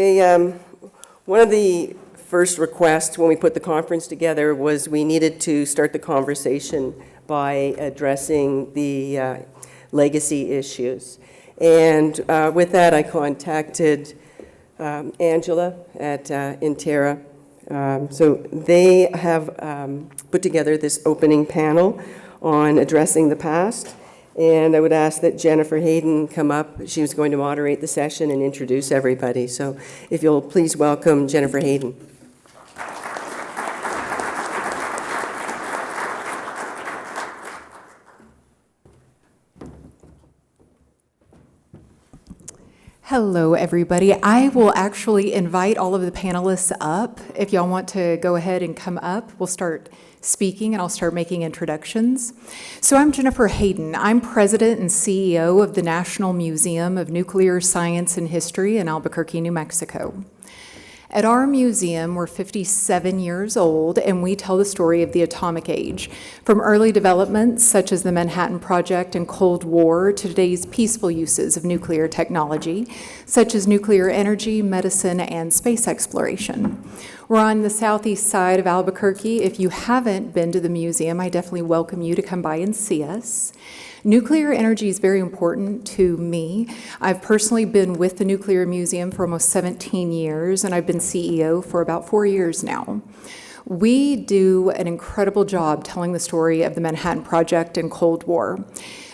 One of the first requests when we put the conference together was we needed to start the conversation by addressing the legacy issues. And with that, I contacted Angela at Intera. So they have put together this opening panel on addressing the past. And I would ask that Jennifer Hayden come up. She was going to moderate the session and introduce everybody. So if you'll please welcome Jennifer Hayden. Hello, everybody. I will actually invite all of the panelists up. If y'all want to go ahead and come up, we'll start speaking and I'll start making introductions. So I'm Jennifer Hayden. I'm president and CEO of the National Museum of Nuclear Science and History in Albuquerque, New Mexico. At our museum, we're 57 years old, and we tell the story of the atomic age, from early developments such as the Manhattan Project and Cold War to today's peaceful uses of nuclear technology, such as nuclear energy, medicine, and space exploration. We're on the southeast side of Albuquerque. If you haven't been to the museum, I definitely welcome you to come by and see us. Nuclear energy is very important to me. I've personally been with the Nuclear Museum for almost 17 years, and I've been CEO for about 4 years now. We do an incredible job telling the story of the Manhattan Project and Cold War,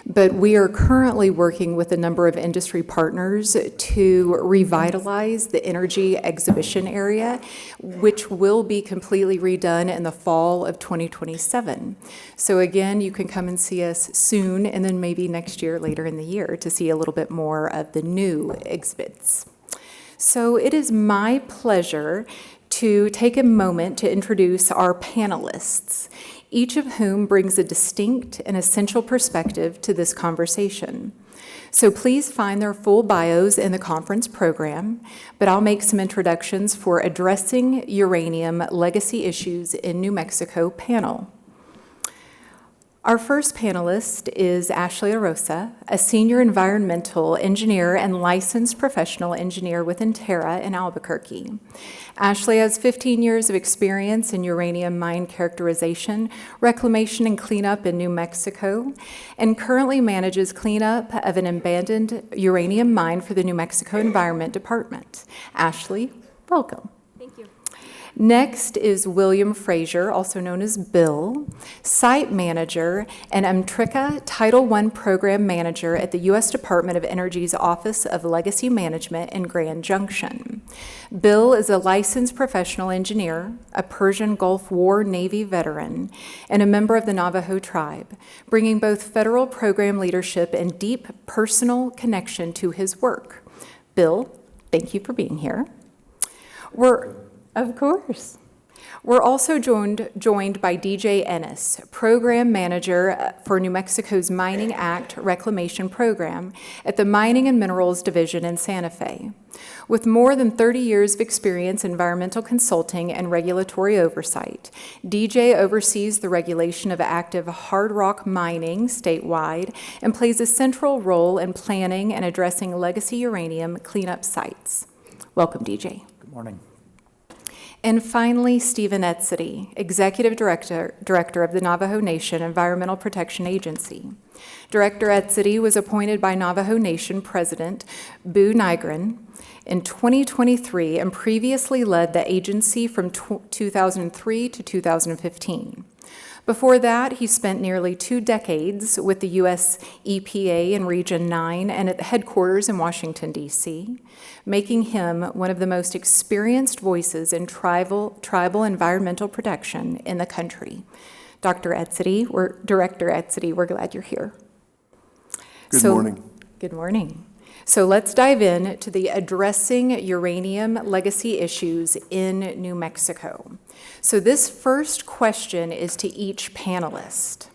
but we are currently working with a number of industry partners to revitalize the energy exhibition area, which will be completely redone in the fall of 2027. So again, you can come and see us soon, and then maybe next year, later in the year, to see a little bit more of the new exhibits. So it is my pleasure to take a moment to introduce our panelists, each of whom brings a distinct and essential perspective to this conversation. So please find their full bios in the conference program, but I'll make some introductions for Addressing Uranium Legacy Issues in New Mexico panel. Our first panelist is Ashley Arosa, a senior environmental engineer and licensed professional engineer with Intera in Albuquerque. Ashley has 15 years of experience in uranium mine characterization, reclamation, and cleanup in New Mexico, and currently manages cleanup of an abandoned uranium mine for the New Mexico Environment Department. Ashley, welcome. Next is William Frazier, also known as Bill, Site Manager and Amtrica Title I Program Manager at the U.S. Department of Energy's Office of Legacy Management in Grand Junction. Bill is a licensed professional engineer, a Persian Gulf War Navy veteran, and a member of the Navajo tribe, bringing both federal program leadership and deep personal connection to his work. Bill, thank you for being here. Of course. We're also joined by DJ Ennis, Program Manager for New Mexico's Mining Act Reclamation Program at the Mining and Minerals Division in Santa Fe. With more than 30 years of experience in environmental consulting and regulatory oversight, DJ oversees the regulation of active hard rock mining statewide and plays a central role in planning and addressing legacy uranium cleanup sites. Welcome, DJ. Good morning. And finally, Stephen Etsitty, Executive Director of the Navajo Nation Environmental Protection Agency. Director Etsitty was appointed by Navajo Nation President Boo Nygren in 2023 and previously led the agency from 2003 to 2015. Before that, he spent nearly 2 decades with the U.S. EPA in Region 9 and at the headquarters in Washington, D.C., making him one of the most experienced voices in tribal environmental protection in the country. Director Etsitty, we're glad you're here. Good morning. Good morning. So let's dive in to the Addressing Uranium Legacy Issues in New Mexico. So this first question is to each panelist.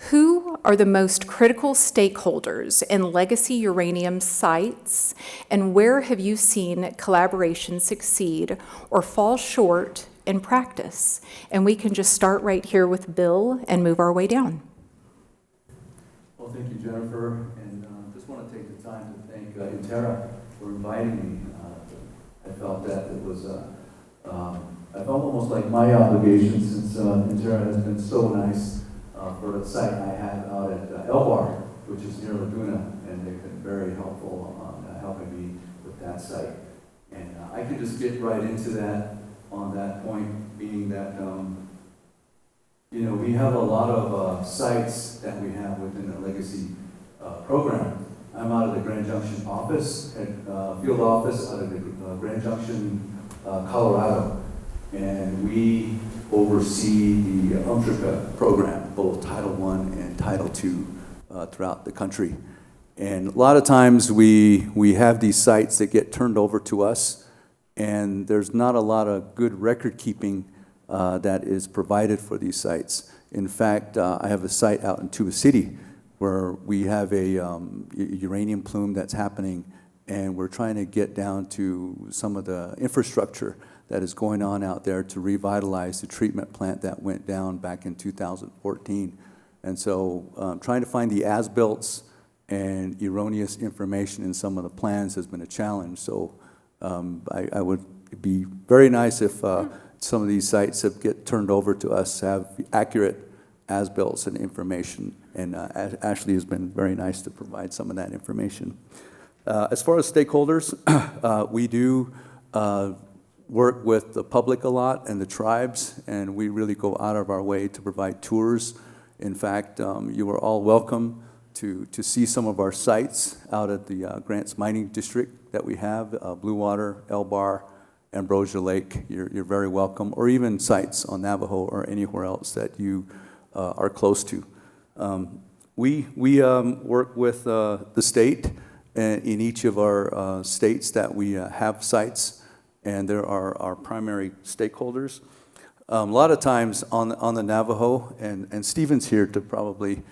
Who are the most critical stakeholders in legacy uranium sites, and where have you seen collaboration succeed or fall short in practice? And we can just start right here with Bill and move our way down. Well, thank you, Jennifer, and just want to take the time to thank Intera for inviting me to I felt that it was, I felt almost like my obligation, since Intera has been so nice for a site I had out at Elbar, which is near Laguna, and they've been very helpful on helping me with that site. And I could just get right into that on that point, being that, you know, we have a lot of sites that we have within the legacy program. I'm out of the Grand Junction office, field office out of the Grand Junction, Colorado. And we oversee the UMTRICA program, both Title I and Title II throughout the country. And a lot of times we have these sites that get turned over to us, and there's not a lot of good record keeping that is provided for these sites. In fact, I have a site out in Tuba City where we have a uranium plume that's happening, and we're trying to get down to some of the infrastructure that is going on out there to revitalize the treatment plant that went down back in 2014. And so trying to find the as-builts and erroneous information in some of the plans has been a challenge. So I would be very nice if some of these sites that get turned over to us have accurate as-builts and information. And Ashley has been very nice to provide some of that information. As far as stakeholders, we do work with the public a lot and the tribes, and we really go out of our way to provide tours. In fact, you are all welcome to see some of our sites out at the Grants Mining District that we have, Blue Water, Elbar, Ambrosia Lake. You're very welcome, or even sites on Navajo or anywhere else that you are close to. We work with the state in each of our states that we have sites, and there are our primary stakeholders. A lot of times on the Navajo, and Stephen's here to probably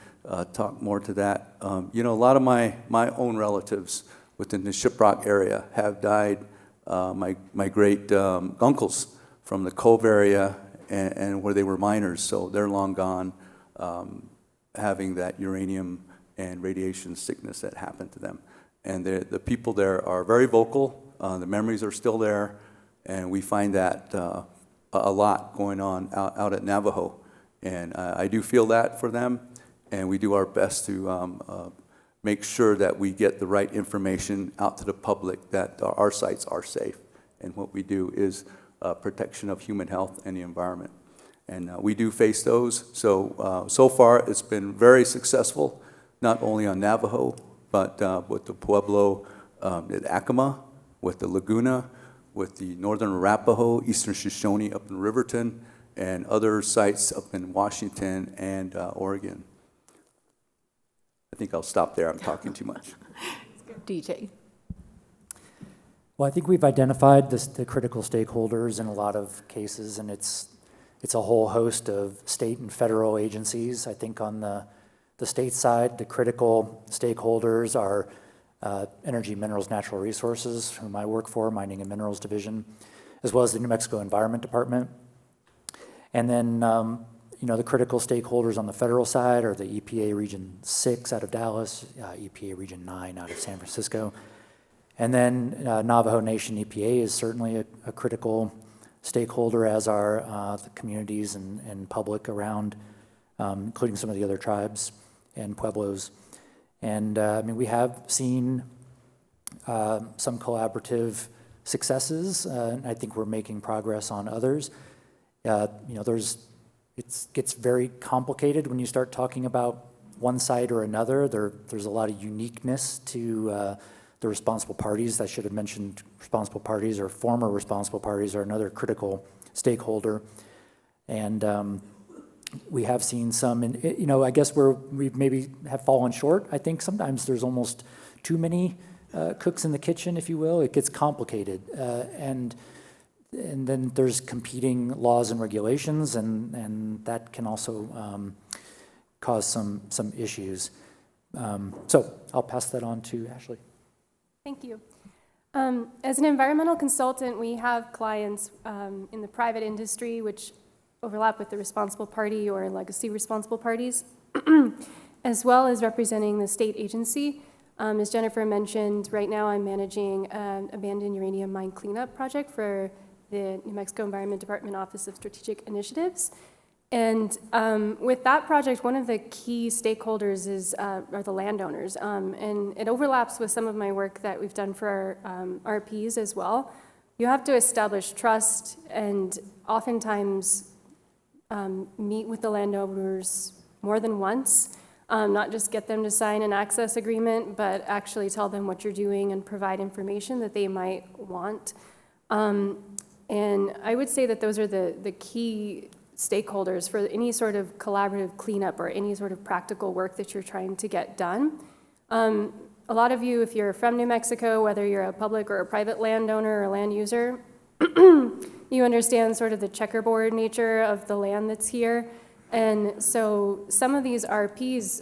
talk more to that. You know, a lot of my own relatives within the Shiprock area have died. My great uncles from the Cove area and where they were miners, so they're long gone, having that uranium and radiation sickness that happened to them. And the people there are very vocal. The memories are still there, and we find that a lot going on out at Navajo. And I do feel that for them, and we do our best to make sure that we get the right information out to the public, that our sites are safe. And what we do is protection of human health and the environment. And we do face those. So far, it's been very successful, not only on Navajo, but with the Pueblo at Acoma, with the Laguna, with the Northern Arapaho, Eastern Shoshone up in Riverton, and other sites up in Washington and Oregon. I think I'll stop there. I'm talking too much. DJ. Well, I think we've identified the critical stakeholders in a lot of cases, and it's a whole host of state and federal agencies. I think on the state side, the critical stakeholders are Energy, Minerals, Natural Resources, whom I work for, Mining and Minerals Division, as well as the New Mexico Environment Department. And then, you know, the critical stakeholders on the federal side are the EPA Region 6 out of Dallas, EPA Region 9 out of San Francisco. And then Navajo Nation EPA is certainly a critical stakeholder, as are the communities and public around, including some of the other tribes and pueblos. And I mean, we have seen some collaborative successes, and I think we're making progress on others. You know, it gets very complicated when you start talking about one side or another. There's a lot of uniqueness to the responsible parties. I should have mentioned responsible parties or former responsible parties are another critical stakeholder. And we have seen some, you know, I guess we maybe have fallen short. I think sometimes there's almost too many cooks in the kitchen, if you will. It gets complicated. And then there's competing laws and regulations, and that can also cause some issues. So I'll pass that on to Ashley. Thank you. As an environmental consultant, we have clients in the private industry, which overlap with the responsible party or legacy responsible parties, as well as representing the state agency. As Jennifer mentioned, right now I'm managing an abandoned uranium mine cleanup project for the New Mexico Environment Department Office of Strategic Initiatives. And with that project, one of the key stakeholders are the landowners. And it overlaps with some of my work that we've done for our RPs as well. You have to establish trust and oftentimes meet with the landowners more than once, not just get them to sign an access agreement, but actually tell them what you're doing and provide information that they might want. And I would say that those are the key stakeholders for any sort of collaborative cleanup or any sort of practical work that you're trying to get done. A lot of you, if you're from New Mexico, whether you're a public or a private landowner or land user, you understand sort of the checkerboard nature of the land that's here. And so some of these RPs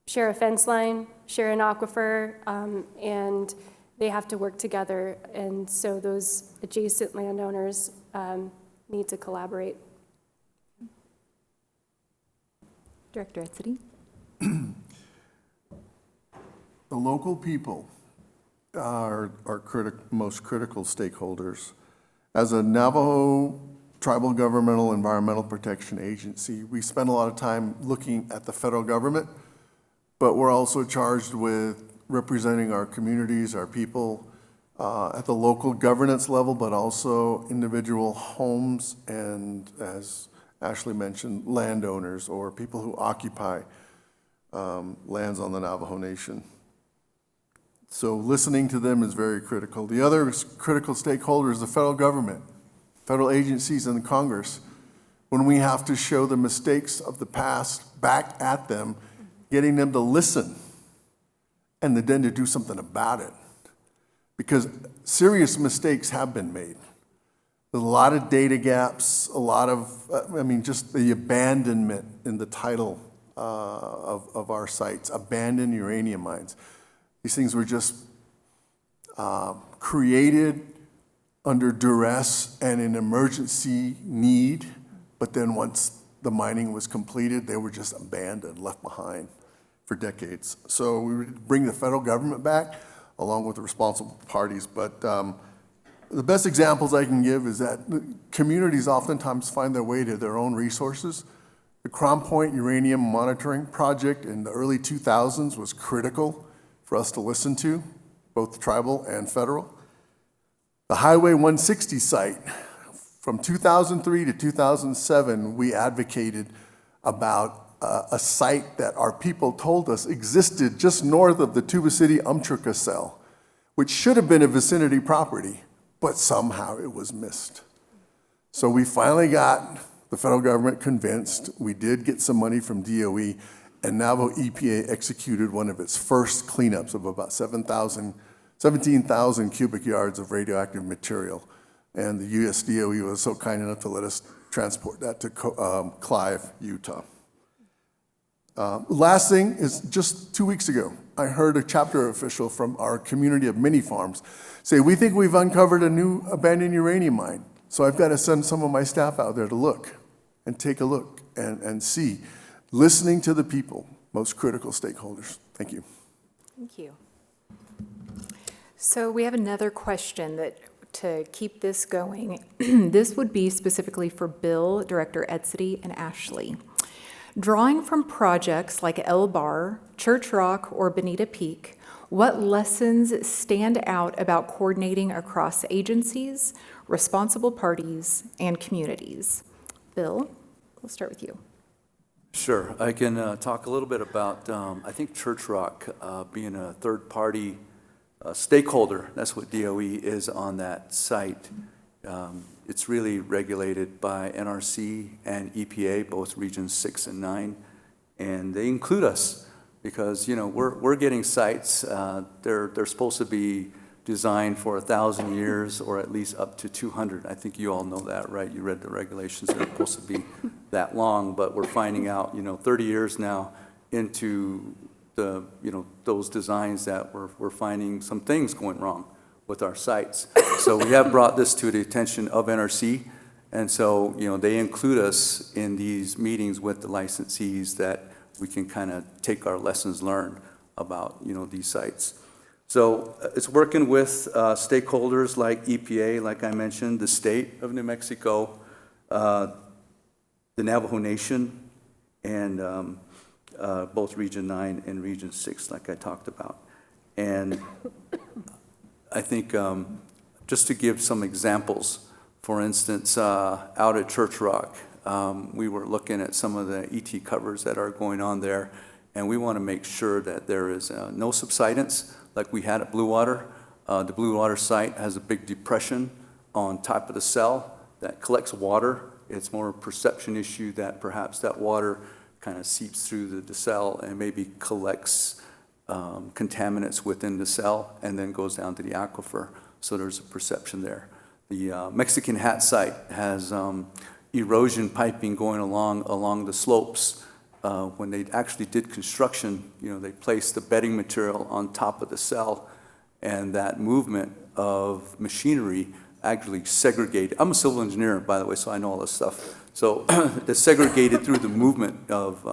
share a fence line, share an aquifer, and they have to work together. And so those adjacent landowners need to collaborate. Director Etsitty. The local people are most critical stakeholders. As a Navajo tribal governmental environmental protection agency, we spend a lot of time looking at the federal government, but we're also charged with representing our communities, our people, at the local governance level, but also individual homes and, as Ashley mentioned, landowners or people who occupy lands on the Navajo Nation. So listening to them is very critical. The other critical stakeholder is the federal government, federal agencies and Congress. When we have to show the mistakes of the past back at them, getting them to listen and then to do something about it. Because serious mistakes have been made. There's a lot of data gaps, a lot of, just the abandonment in the title of our sites, abandoned uranium mines. These things were just created under duress and an emergency need, but then once the mining was completed, they were just abandoned, left behind for decades. So we would bring the federal government back along with the responsible parties, but the best examples I can give is that communities oftentimes find their way to their own resources. The Crown Point Uranium Monitoring Project in the early 2000s was critical for us to listen to, both tribal and federal. The Highway 160 site, from 2003 to 2007, we advocated about a site that our people told us existed just north of the Tuba City Umchuka cell, which should have been a vicinity property, but somehow it was missed. So we finally got the federal government convinced. We did get some money from DOE, and Navajo EPA executed one of its first cleanups of about 17,000 cubic yards of radioactive material. And the US DOE was so kind enough to let us transport that to Clive, Utah. Last thing is just 2 weeks ago, I heard a chapter official from our community of mini farms say, we think we've uncovered a new abandoned uranium mine. So I've got to send some of my staff out there to look and take a look and see. Listening to the people, most critical stakeholders. Thank you. Thank you. So we have another question that to keep this going. This would be specifically for Bill, Director Etsitty, and Ashley. Drawing from projects like El Bar, Church Rock, or Bonita Peak, what lessons stand out about coordinating across agencies, responsible parties, and communities? Bill, we'll start with you. Sure. I can talk a little bit about, I think Church Rock being a third-party stakeholder. That's what DOE is on that site. It's really regulated by NRC and EPA, both regions 6 and 9, and they include us because we're getting sites. They're supposed to be designed for 1,000 years or at least up to 200. I think you all know that, right? You read the regulations. They're supposed to be that long, but we're finding out 30 years now into the those designs that we're finding some things going wrong with our sites. So we have brought this to the attention of NRC, and so they include us in these meetings with the licensees that we can kind of take our lessons learned about, these sites. So it's working with stakeholders like EPA, like I mentioned, the state of New Mexico, the Navajo Nation, and both Region 9 and Region 6, like I talked about. And I think just to give some examples, for instance, out at Church Rock, we were looking at some of the ET covers that are going on there, and we want to make sure that there is no subsidence like we had at Blue Water. The Blue Water site has a big depression on top of the cell that collects water. It's more a perception issue that perhaps that water kind of seeps through the cell and maybe collects contaminants within the cell and then goes down to the aquifer. So there's a perception there. The Mexican Hat site has erosion piping going along the slopes. When they actually did construction, they placed the bedding material on top of the cell, and that movement of machinery actually segregated. I'm a civil engineer, by the way, so I know all this stuff. So they segregated through the movement of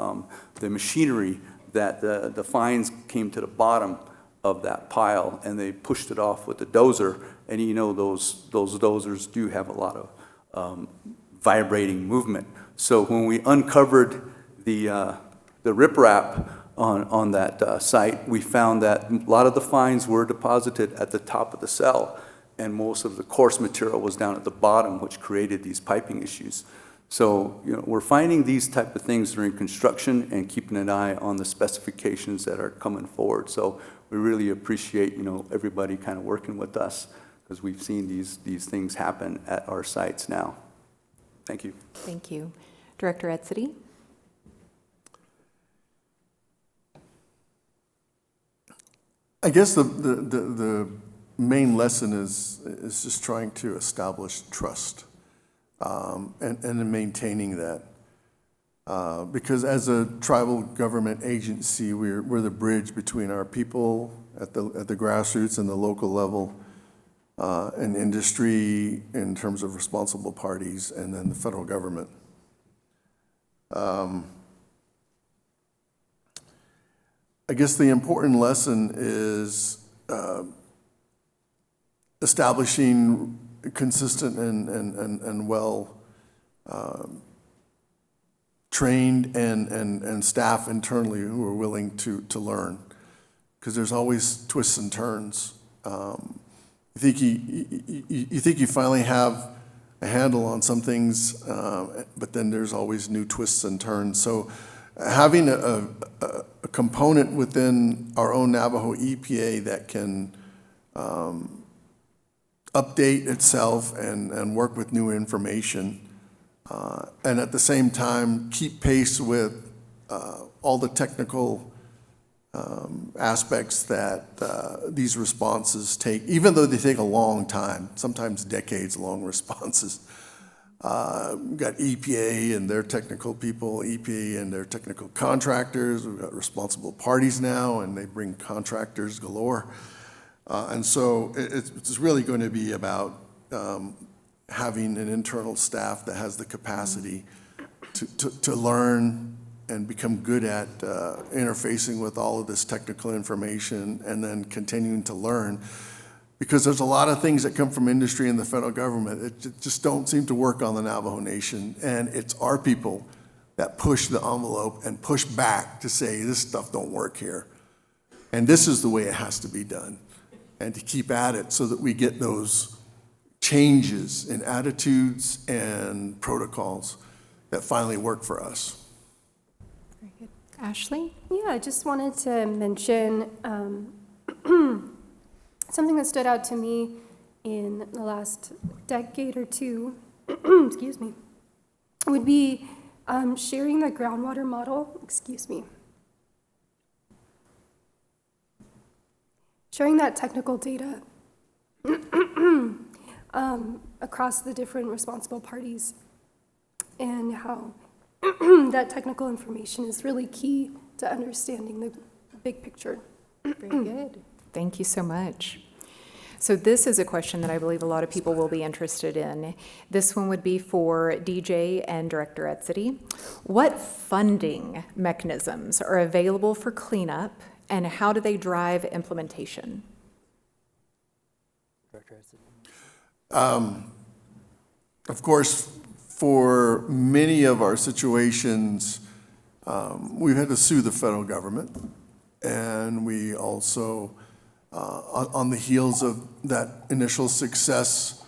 the machinery that the fines came to the bottom of that pile, and they pushed it off with the dozer. And those dozers do have a lot of vibrating movement. So when we uncovered the riprap on that site, we found that a lot of the fines were deposited at the top of the cell, and most of the coarse material was down at the bottom, which created these piping issues. So we're finding these type of things during construction and keeping an eye on the specifications that are coming forward. So we really appreciate everybody kind of working with us, because we've seen these things happen at our sites now. Thank you. Thank you. Director Etsitty? I guess the main lesson is just trying to establish trust and in maintaining that. Because as a tribal government agency, we're the bridge between our people at the grassroots and the local level, and industry in terms of responsible parties, and then the federal government. I guess the important lesson is establishing consistent and well trained and staff internally who are willing to learn, because there's always twists and turns. You think you finally have a handle on some things, but then there's always new twists and turns. So having a component within our own Navajo EPA that can update itself and work with new information, and at the same time keep pace with all the technical aspects that these responses take, even though they take a long time, sometimes decades-long responses. We've got EPA and their technical people, EPA and their technical contractors. We've got responsible parties now, and they bring contractors galore. And so it's really going to be about having an internal staff that has the capacity to learn and become good at interfacing with all of this technical information, and then continuing to learn. Because there's a lot of things that come from industry and the federal government that just don't seem to work on the Navajo Nation. And it's our people that push the envelope and push back to say, this stuff don't work here. And this is the way it has to be done. And to keep at it so that we get those changes in attitudes and protocols that finally work for us. Very good. Ashley? Yeah, I just wanted to mention something that stood out to me in the last decade or two, excuse me, would be sharing the groundwater model, sharing that technical data across the different responsible parties, and how that technical information is really key to understanding the big picture. Very good. Thank you so much. So this is a question that I believe a lot of people will be interested in. This one would be for DJ and Director Etsitty. What funding mechanisms are available for cleanup and how do they drive implementation? Director Etsitty. Of course, for many of our situations, we've had to sue the federal government, and we also, on the heels of that initial success,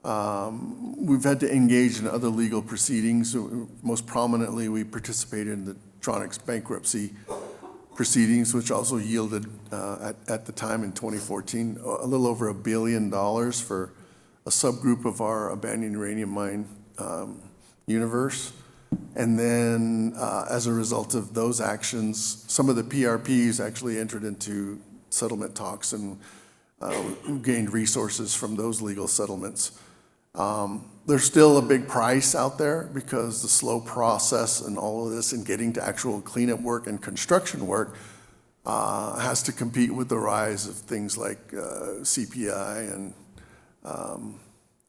we've had to engage in other legal proceedings. Most prominently, we participated in the Tronics bankruptcy proceedings, which also yielded, at the time in 2014, a little over $1 billion for a subgroup of our abandoned uranium mine universe. And then, as a result of those actions, some of the PRPs actually entered into settlement talks and gained resources from those legal settlements. There's still a big price out there because the slow process and all of this and getting to actual cleanup work and construction work has to compete with the rise of things like CPI and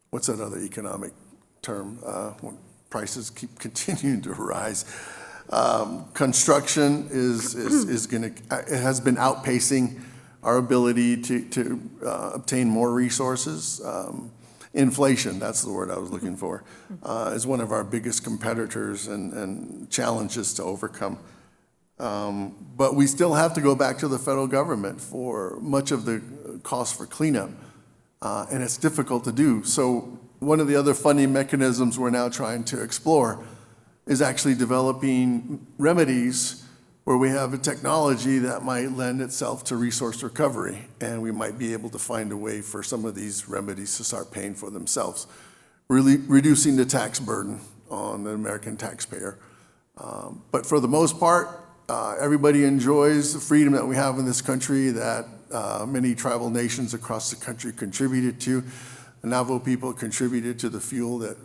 what's that other economic term? When prices keep continuing to rise. Construction is going to, it has been outpacing our ability to obtain more resources. Inflation, that's the word I was looking for, is one of our biggest competitors and challenges to overcome. But we still have to go back to the federal government for much of the cost for cleanup, and it's difficult to do. So one of the other funding mechanisms we're now trying to explore is actually developing remedies where we have a technology that might lend itself to resource recovery, and we might be able to find a way for some of these remedies to start paying for themselves, really reducing the tax burden on the American taxpayer. But for the most part, everybody enjoys the freedom that we have in this country that many tribal nations across the country contributed to. The Navajo people contributed to the fuel that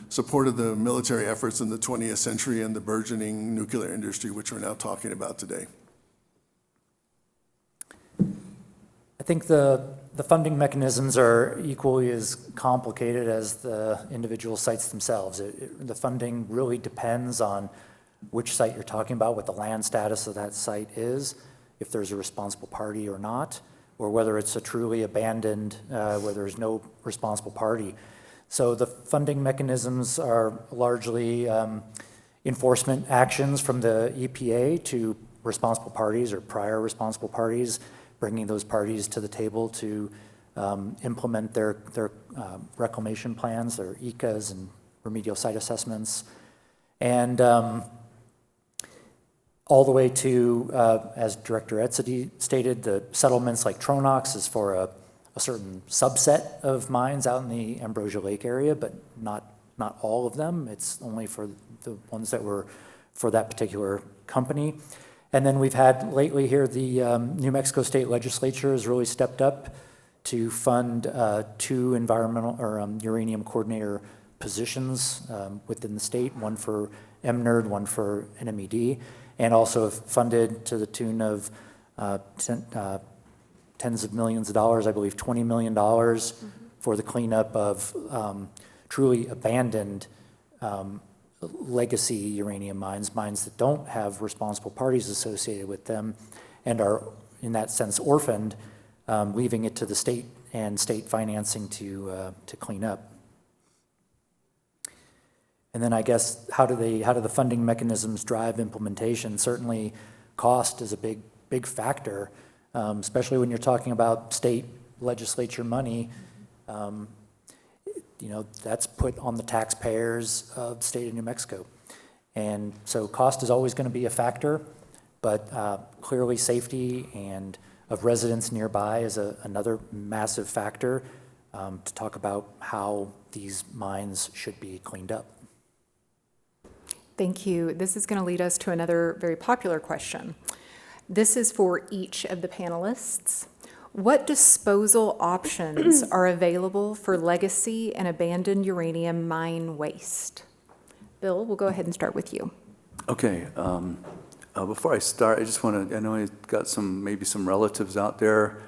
supported the military efforts in the 20th century and the burgeoning nuclear industry, which we're now talking about today. I think the funding mechanisms are equally as complicated as the individual sites themselves. The funding really depends on which site you're talking about, what the land status of that site is, if there's a responsible party or not, or whether it's a truly abandoned, where there's no responsible party. So the funding mechanisms are largely enforcement actions from the EPA to responsible parties or prior responsible parties, bringing those parties to the table to implement their reclamation plans, their ECAs and remedial site assessments. And all the way to, as Director Etsitty stated, the settlements like Tronox is for a certain subset of mines out in the Ambrosia Lake area, but not all of them. It's only for the ones that were for that particular company. And then we've had lately here, the New Mexico State Legislature has really stepped up to fund 2 environmental or uranium coordinator positions within the state, one for MNERD, one for NMED. And also funded to the tune of tens of millions of dollars, I believe $20 million for the cleanup of truly abandoned legacy uranium mines that don't have responsible parties associated with them and are, in that sense, orphaned, leaving it to the state and state financing to clean up. And then I guess how do the funding mechanisms drive implementation? Certainly cost is a big factor, especially when you're talking about state legislature money. That's put on the taxpayers of the state of New Mexico. And so cost is always going to be a factor, but clearly safety and of residents nearby is another massive factor to talk about how these mines should be cleaned up. Thank you. This is going to lead us to another very popular question. This is for each of the panelists. What disposal options are available for legacy and abandoned uranium mine waste? Bill, we'll go ahead and start with you. Okay. Before I start, I just want to, I know I've got maybe some relatives out there,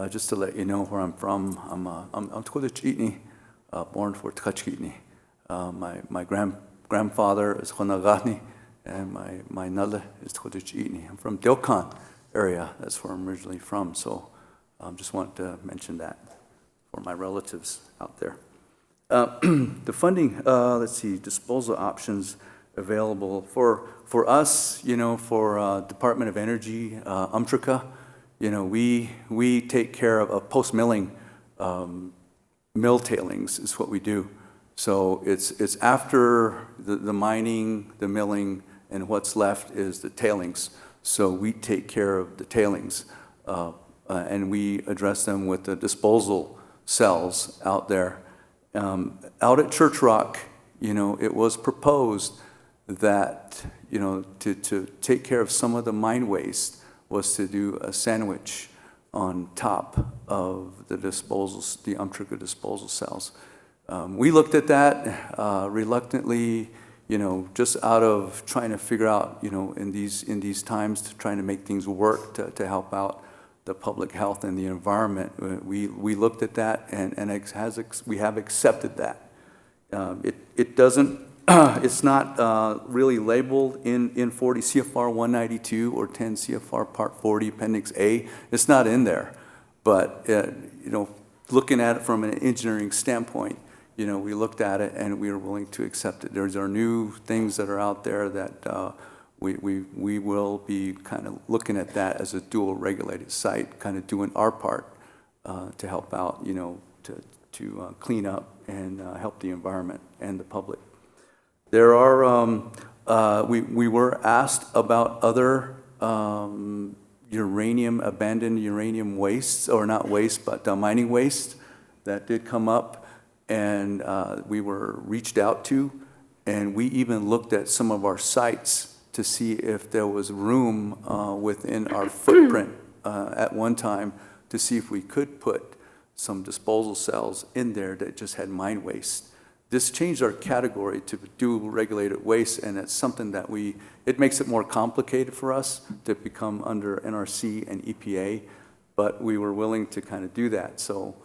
just to let you know where I'm from. I'm Tkudachitni, born for Tkachitni. My grandfather is Honagani, and my nala is Tkotuch'ini. I'm from Dilkan area. That's where I'm originally from. So just wanted to mention that for my relatives out there. The funding, let's see, disposal options available for us, for Department of Energy, UMTRICA, we take care of post-milling mill tailings is what we do. So it's after the mining, the milling, and what's left is the tailings. So we take care of the tailings, and we address them with the disposal cells out there. Out at Church Rock, it was proposed that, to take care of some of the mine waste was to do a sandwich on top of the disposals, the UMTRICA disposal cells. We looked at that reluctantly, just out of trying to figure out, in these times, to trying to make things work to help out the public health and the environment. We looked at that, and we have accepted that. It doesn't, it's not really labeled in 40 CFR 192 or 10 CFR Part 40 Appendix A. It's not in there, but looking at it from an engineering standpoint, we looked at it and we were willing to accept it. There are new things that are out there that we will be kind of looking at that as a dual regulated site, kind of doing our part to help out, to clean up and help the environment and the public. There are, we were asked about other abandoned uranium wastes, or not waste, but mining waste that did come up, and we were reached out to, and we even looked at some of our sites to see if there was room within our footprint at one time to see if we could put some disposal cells in there that just had mine waste. This changed our category to dual regulated waste, and it's something that it makes it more complicated for us to become under NRC and EPA, but we were willing to kind of do that. So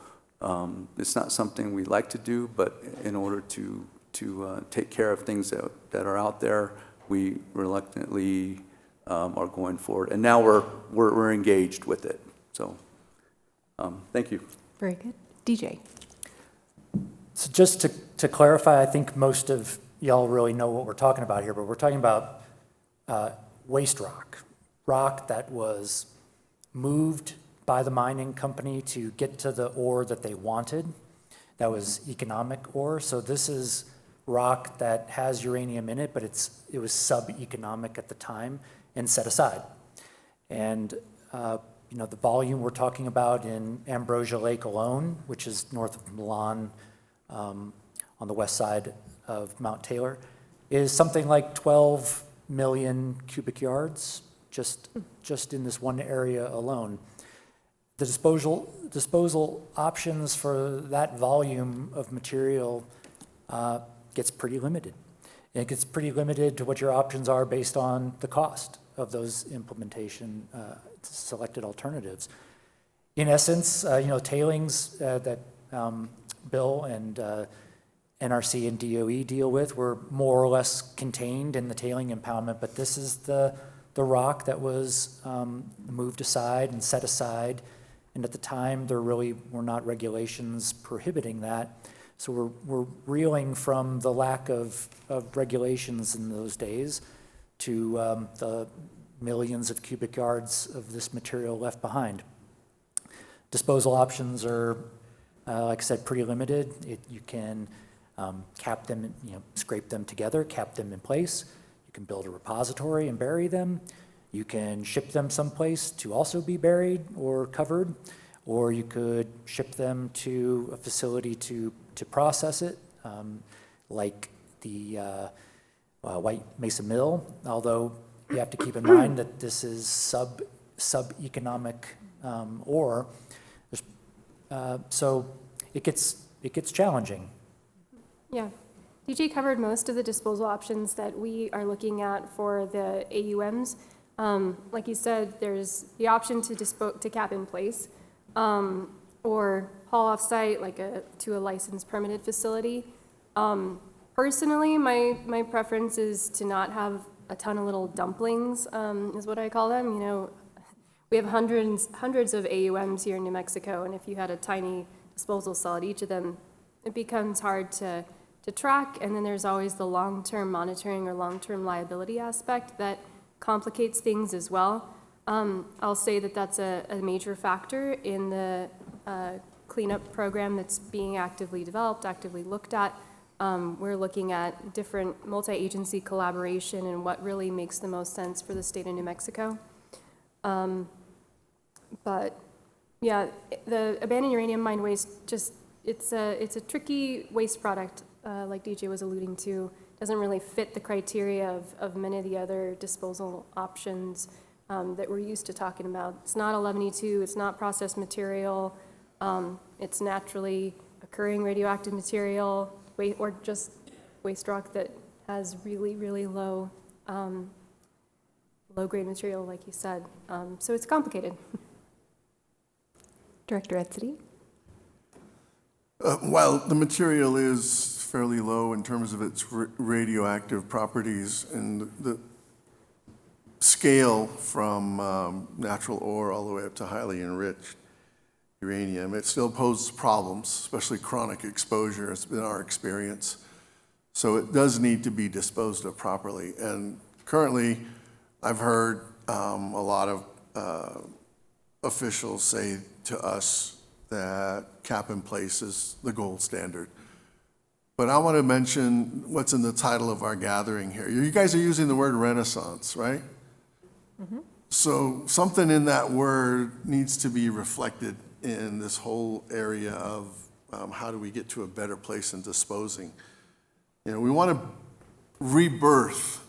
it's not something we like to do, but in order to take care of things that are out there, we reluctantly are going forward. And now we're engaged with it. So thank you. Very good. DJ. So just to clarify, I think most of y'all really know what we're talking about here, but we're talking about waste rock that was moved by the mining company to get to the ore that they wanted. That was economic ore. So this is rock that has uranium in it, but it was sub-economic at the time and set aside. And the volume we're talking about in Ambrosia Lake alone, which is north of Milan, on the west side of Mount Taylor, is something like 12 million cubic yards just in this one area alone. The disposal options for that volume of material gets pretty limited. And it gets pretty limited to what your options are based on the cost of those implementation selected alternatives. In essence, tailings that Bill and NRC and DOE deal with were more or less contained in the tailing impoundment, but this is the rock that was moved aside and set aside, and at the time there really were not regulations prohibiting that. So we're reeling from the lack of regulations in those days to the millions of cubic yards of this material left behind. Disposal options are, like I said, pretty limited. You can cap them, scrape them together, cap them in place. You can build a repository and bury them. You can ship them someplace to also be buried or covered, or you could ship them to a facility to process it, like the White Mesa Mill, although you have to keep in mind that this is sub-economic ore. So it gets challenging. Yeah. DJ covered most of the disposal options that we are looking at for the AUMs. Like you said, there's the option to cap in place, or haul off site to a licensed permitted facility. Personally, my preference is to not have a ton of little dumplings, is what I call them. You know, we have hundreds of AUMs here in New Mexico, and if you had a tiny disposal cell at each of them, it becomes hard to track, and then there's always the long-term monitoring or long-term liability aspect that complicates things as well. I'll say that that's a major factor in the cleanup program that's being actively developed, actively looked at. We're looking at different multi-agency collaboration and what really makes the most sense for the state of New Mexico. But yeah, the abandoned uranium mine waste, just it's a tricky waste product, like DJ was alluding to. Doesn't really fit the criteria of many of the other disposal options that we're used to talking about. It's not 11E2, it's not processed material, it's naturally occurring radioactive material, or just waste rock that has really, really low, low-grade material, like you said. So it's complicated. Director Etsitty? While the material is fairly low in terms of its radioactive properties and the scale from natural ore all the way up to highly enriched uranium, it still poses problems, especially chronic exposure. It's been our experience. So it does need to be disposed of properly. And currently, I've heard a lot of officials say to us that cap in place is the gold standard. But I want to mention what's in the title of our gathering here. You guys are using the word renaissance, right? Mm-hmm. So something in that word needs to be reflected in this whole area of how do we get to a better place in disposing. You know, we want to rebirth.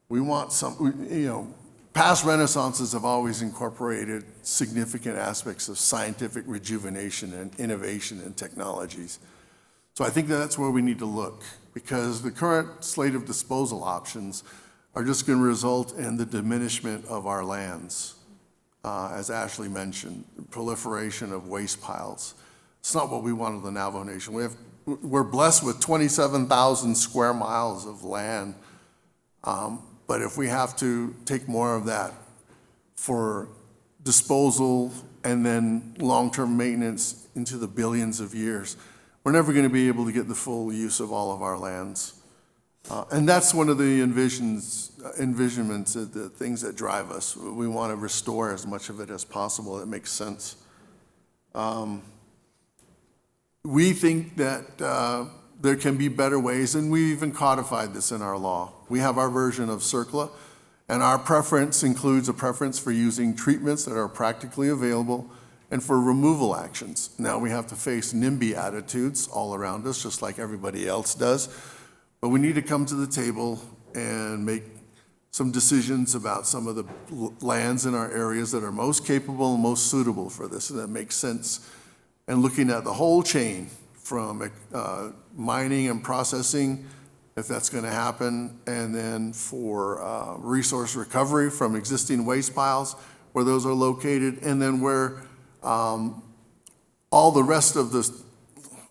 We want past renaissances have always incorporated significant aspects of scientific rejuvenation and innovation in technologies. So I think that's where we need to look, because the current slate of disposal options are just going to result in the diminishment of our lands. As Ashley mentioned, proliferation of waste piles. It's not what we want in the Navajo Nation. We're blessed with 27,000 square miles of land, but if we have to take more of that for disposal and then long-term maintenance into the billions of years, we're never going to be able to get the full use of all of our lands. And that's one of the envisionments, the things that drive us. We want to restore as much of it as possible. It makes sense. We think that there can be better ways, and we even codified this in our law. We have our version of CERCLA, and our preference includes a preference for using treatments that are practically available and for removal actions. Now we have to face NIMBY attitudes all around us, just like everybody else does. But we need to come to the table and make some decisions about some of the lands in our areas that are most capable and most suitable for this, and that makes sense. And looking at the whole chain from mining and processing, if that's going to happen, and then for resource recovery from existing waste piles, where those are located, and then where all the rest of the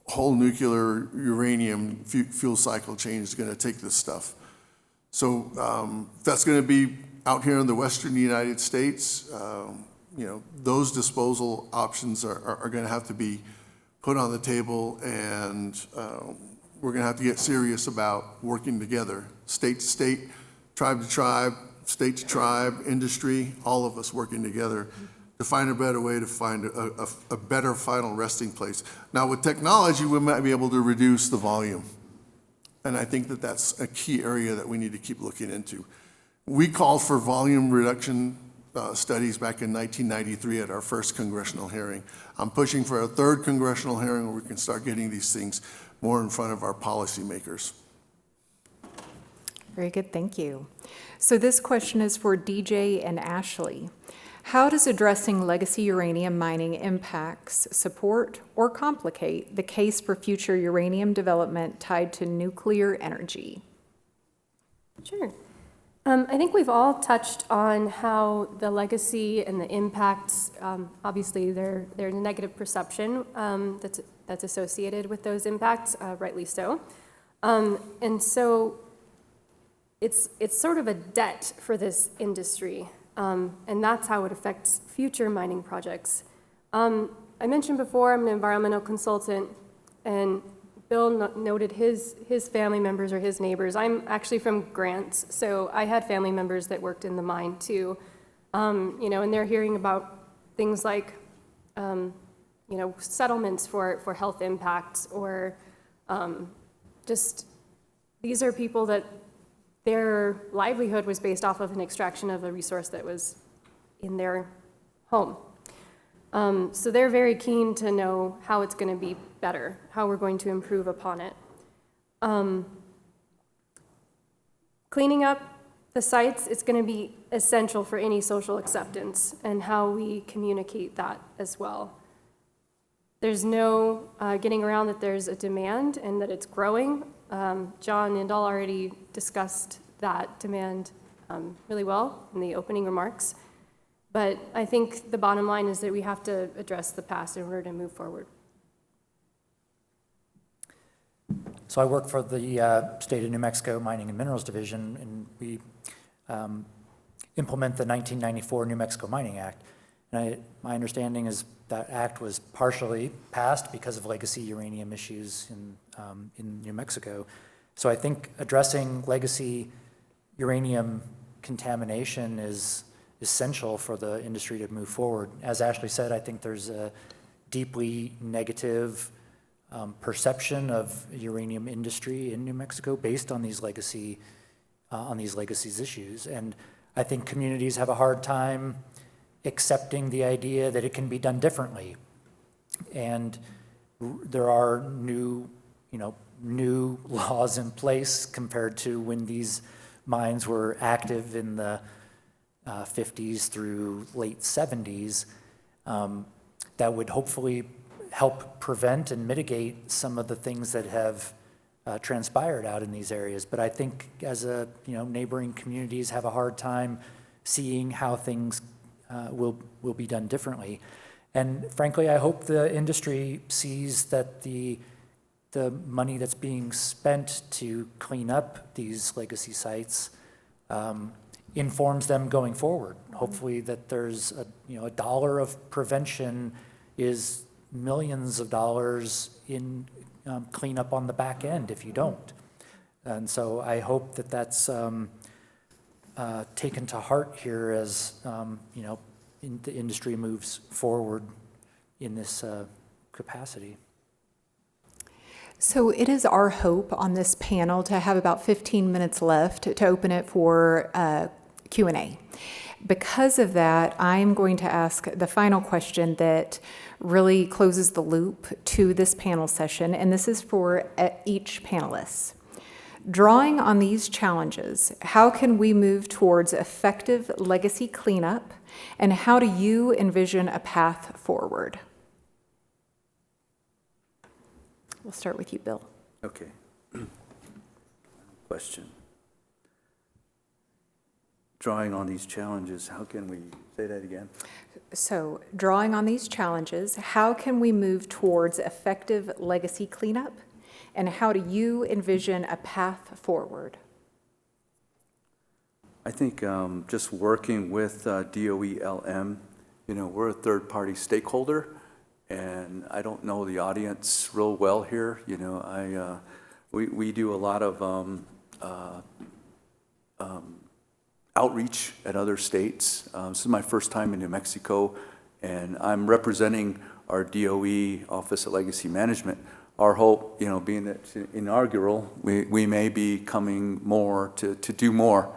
whole nuclear uranium fuel cycle chain is going to take this stuff. So that's going to be out here in the western United States. Those disposal options are going to have to be put on the table, and we're going to have to get serious about working together, state to state, tribe to tribe, state to tribe, industry, all of us working together to find a better way to find a better final resting place. Now, with technology, we might be able to reduce the volume. And I think that that's a key area that we need to keep looking into. We called for volume reduction studies back in 1993 at our first congressional hearing. I'm pushing for a third congressional hearing where we can start getting these things more in front of our policymakers. Very good, thank you. So this question is for DJ and Ashley. How does addressing legacy uranium mining impacts, support, or complicate the case for future uranium development tied to nuclear energy? Sure. I think we've all touched on how the legacy and the impacts, obviously there's a negative perception that's associated with those impacts, rightly so. And so it's sort of a debt for this industry, and that's how it affects future mining projects. I mentioned before I'm an environmental consultant, and Bill noted his family members or his neighbors. I'm actually from Grants, so I had family members that worked in the mine too, and they're hearing about things like, settlements for health impacts, or just, these are people that their livelihood was based off of an extraction of a resource that was in their home. So they're very keen to know how it's going to be better, how we're going to improve upon it. Cleaning up the sites, it's going to be essential for any social acceptance and how we communicate that as well. There's no getting around that there's a demand and that it's growing. John Indall already discussed that demand really well in the opening remarks. But I think the bottom line is that we have to address the past in order to move forward. So I work for the state of New Mexico Mining and Minerals Division, and we implement the 1994 New Mexico Mining Act. And my understanding is that act was partially passed because of legacy uranium issues in New Mexico. So I think addressing legacy uranium contamination is essential for the industry to move forward. As Ashley said, I think there's a deeply negative perception of uranium industry in New Mexico based on these legacy issues. And I think communities have a hard time accepting the idea that it can be done differently. And there are new laws in place compared to when these mines were active in the 50s through late 70s, that would hopefully help prevent and mitigate some of the things that have transpired out in these areas. But I think as neighboring communities have a hard time seeing how things will be done differently. And frankly, I hope the industry sees that the money that's being spent to clean up these legacy sites informs them going forward. Hopefully that there's a dollar of prevention is millions of dollars in cleanup on the back end if you don't. And so I hope that that's taken to heart here as the industry moves forward in this capacity. So it is our hope on this panel to have about 15 minutes left to open it for Q&A. Because of that, I'm going to ask the final question that really closes the loop to this panel session, and this is for each panelist. Drawing on these challenges, how can we move towards effective legacy cleanup, and how do you envision a path forward? We'll start with you, Bill. Okay. Question. Drawing on these challenges, how can we, say that again? So, drawing on these challenges, how can we move towards effective legacy cleanup, and how do you envision a path forward? I think just working with DOE-LM, we're a third-party stakeholder, and I don't know the audience real well here. We do a lot of outreach at other states. This is my first time in New Mexico, and I'm representing our DOE Office of Legacy Management. Our hope, being that it's inaugural, we may be coming more to do more.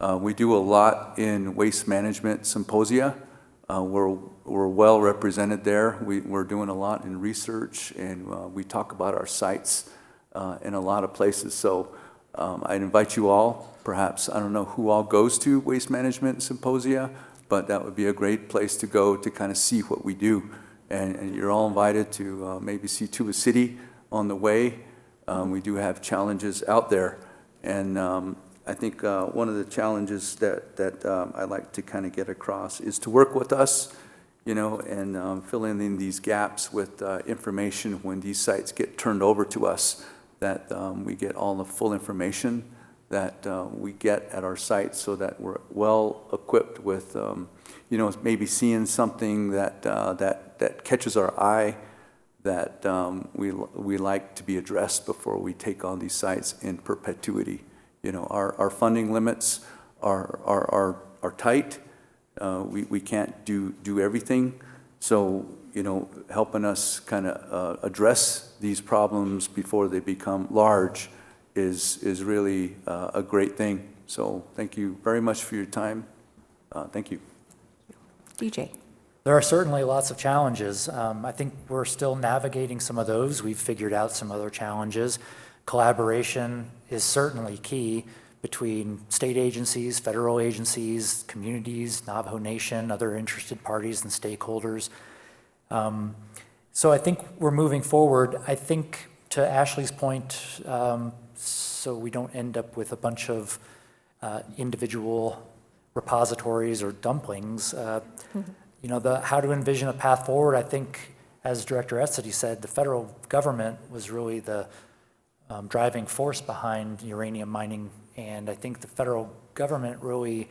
We do a lot in waste management symposia. We're well represented there. We're doing a lot in research, and we talk about our sites in a lot of places. So I'd invite you all, perhaps, I don't know who all goes to waste management symposia, but that would be a great place to go to kind of see what we do. And you're all invited to maybe see Tuba City on the way. We do have challenges out there. And I think one of the challenges that I like to kind of get across is to work with us, and fill in these gaps with information when these sites get turned over to us, that we get all the full information that we get at our sites so that we're well equipped with, maybe seeing something that catches our eye, that we like to be addressed before we take on these sites in perpetuity. Our funding limits are tight. We can't do everything. So, helping us kind of address these problems before they become large is really a great thing. So thank you very much for your time. Thank you. DJ. There are certainly lots of challenges. I think we're still navigating some of those. We've figured out some other challenges. Collaboration is certainly key between state agencies, federal agencies, communities, Navajo Nation, other interested parties and stakeholders. So I think we're moving forward. I think to Ashley's point, so we don't end up with a bunch of individual repositories or dumplings. How to envision a path forward, I think, as Director Etsitty said, the federal government was really the driving force behind uranium mining, and I think the federal government really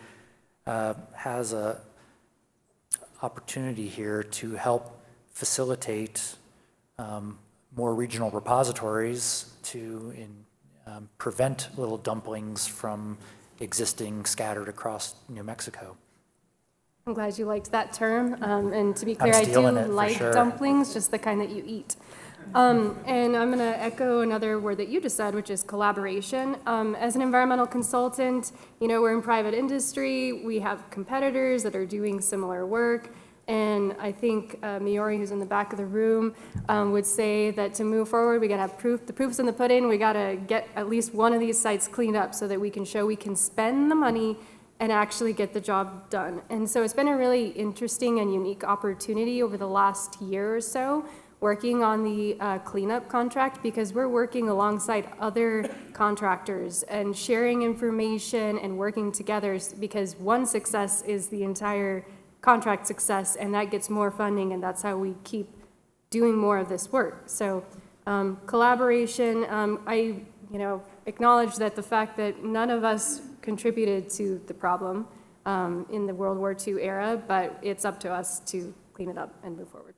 has a opportunity here to help facilitate more regional repositories to prevent little dumplings from existing scattered across New Mexico. I'm glad you liked that term, and to be clear, I'm I do stealing it, for like sure. dumplings, just the kind that you eat. And I'm going to echo another word that you just said, which is collaboration. As an environmental consultant, we're in private industry. We have competitors that are doing similar work. And I think Miori, who's in the back of the room, would say that to move forward, we got to have proof. The proof's in the pudding. We got to get at least one of these sites cleaned up so that we can show we can spend the money and actually get the job done. And so it's been a really interesting and unique opportunity over the last year or so working on the cleanup contract, because we're working alongside other contractors and sharing information and working together, because one success is the entire contract success, and that gets more funding, and that's how we keep doing more of this work. So collaboration, I acknowledge that the fact that none of us contributed to the problem in the World War II era, but it's up to us to clean it up and move forward.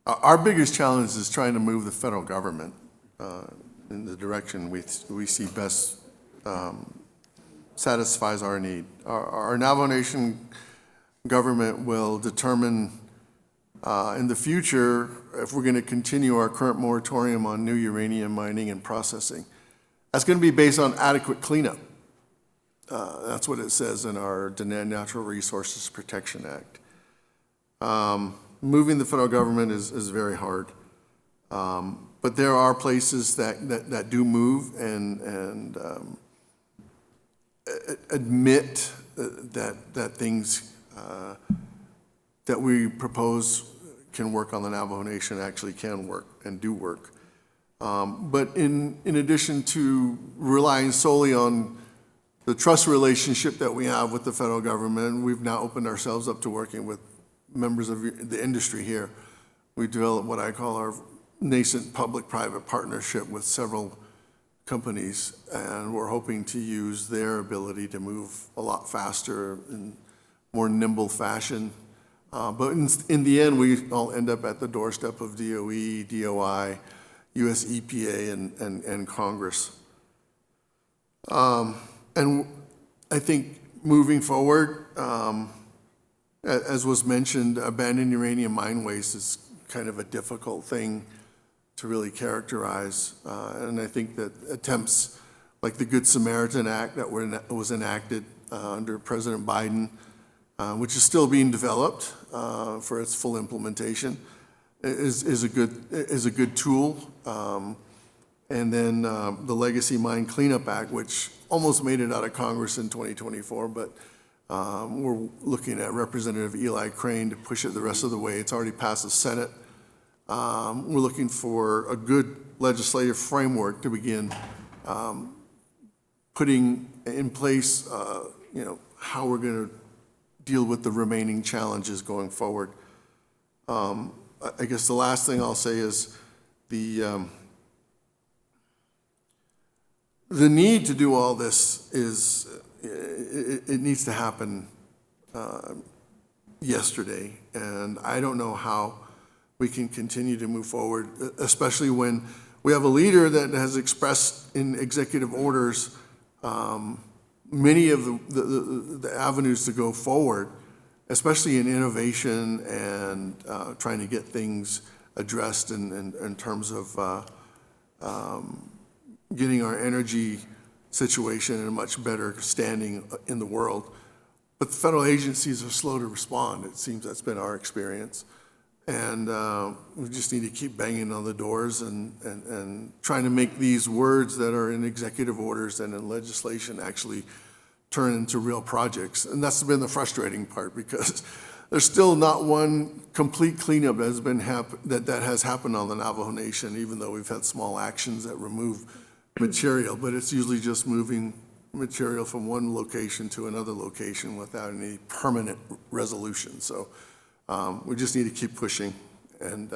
Our biggest challenge is trying to move the federal government in the direction we see best satisfies our need. Our Navajo Nation government will determine in the future if we're going to continue our current moratorium on new uranium mining and processing. That's going to be based on adequate cleanup. That's what it says in our Natural Resources Protection Act. Moving the federal government is very hard. But there are places that do move and admit that things that we propose can work on the Navajo Nation actually can work and do work. But in addition to relying solely on the trust relationship that we have with the federal government, we've now opened ourselves up to working with members of the industry here. We developed what I call our nascent public-private partnership with several companies, and we're hoping to use their ability to move a lot faster in more nimble fashion. But in the end, we all end up at the doorstep of DOE, DOI, US EPA, and Congress. And I think moving forward, as was mentioned, abandoned uranium mine waste is kind of a difficult thing to really characterize. And I think that attempts like the Good Samaritan Act that was enacted under President Biden, which is still being developed for its full implementation, is a good tool. And then the Legacy Mine Cleanup Act, which almost made it out of Congress in 2024, but we're looking at Representative Eli Crane to push it the rest of the way. It's already passed the Senate. We're looking for a good legislative framework to begin putting in place, how we're going to deal with the remaining challenges going forward. I guess the last thing I'll say is the the need to do all this is, it needs to happen yesterday. And I don't know how we can continue to move forward, especially when we have a leader that has expressed in executive orders many of the avenues to go forward, especially in innovation and trying to get things addressed in terms of getting our energy situation in a much better standing in the world. But the federal agencies are slow to respond. It seems that's been our experience. And we just need to keep banging on the doors and trying to make these words that are in executive orders and in legislation actually turn into real projects. And that's been the frustrating part, because there's still not one complete cleanup that has been that has happened on the Navajo Nation, even though we've had small actions that remove material, but it's usually just moving material from one location to another location without any permanent resolution. So we just need to keep pushing, and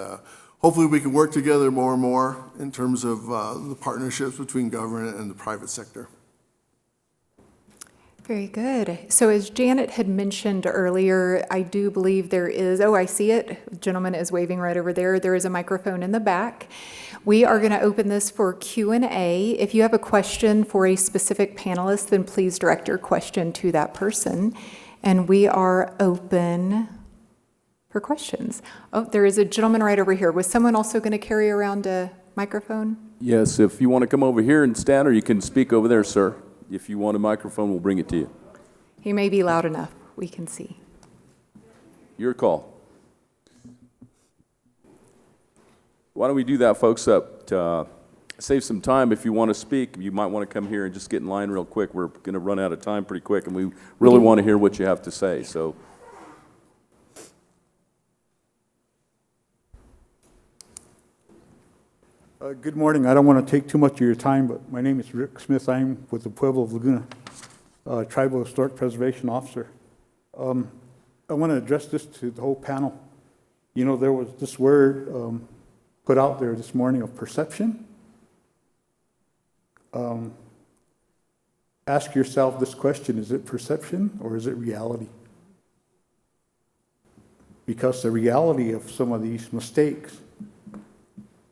hopefully we can work together more and more in terms of the partnerships between government and the private sector. Very good. So as Janet had mentioned earlier, I do believe there is, oh, I see it. The gentleman is waving right over there. There is a microphone in the back. We are going to open this for Q&A. If you have a question for a specific panelist, then please direct your question to that person. And we are open for questions. Oh, there is a gentleman right over here. Was someone also going to carry around a microphone? Yes, if you want to come over here and stand, or you can speak over there, sir. If you want a microphone, we'll bring it to you. He may be loud enough. We can see. Your call. Why don't we do that, folks? Save some time. If you want to speak, you might want to come here and just get in line real quick. We're going to run out of time pretty quick, and we really want to hear what you have to say. So. Good morning. I don't want to take too much of your time, but my name is Rick Smith. I'm with the Pueblo of Laguna, Tribal Historic Preservation Officer. I want to address this to the whole panel. You know, there was this word put out there this morning of perception. Ask yourself this question: is it perception or is it reality? Because the reality of some of these mistakes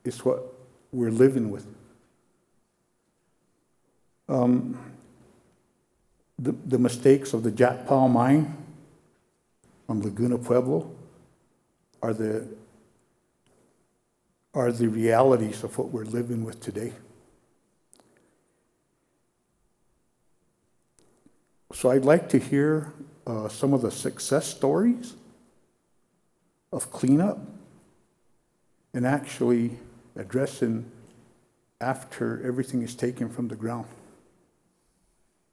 is what we're living with. The mistakes of the Jack Powell mine on Laguna Pueblo are the realities of what we're living with today. So I'd like to hear some of the success stories of cleanup and actually addressing after everything is taken from the ground.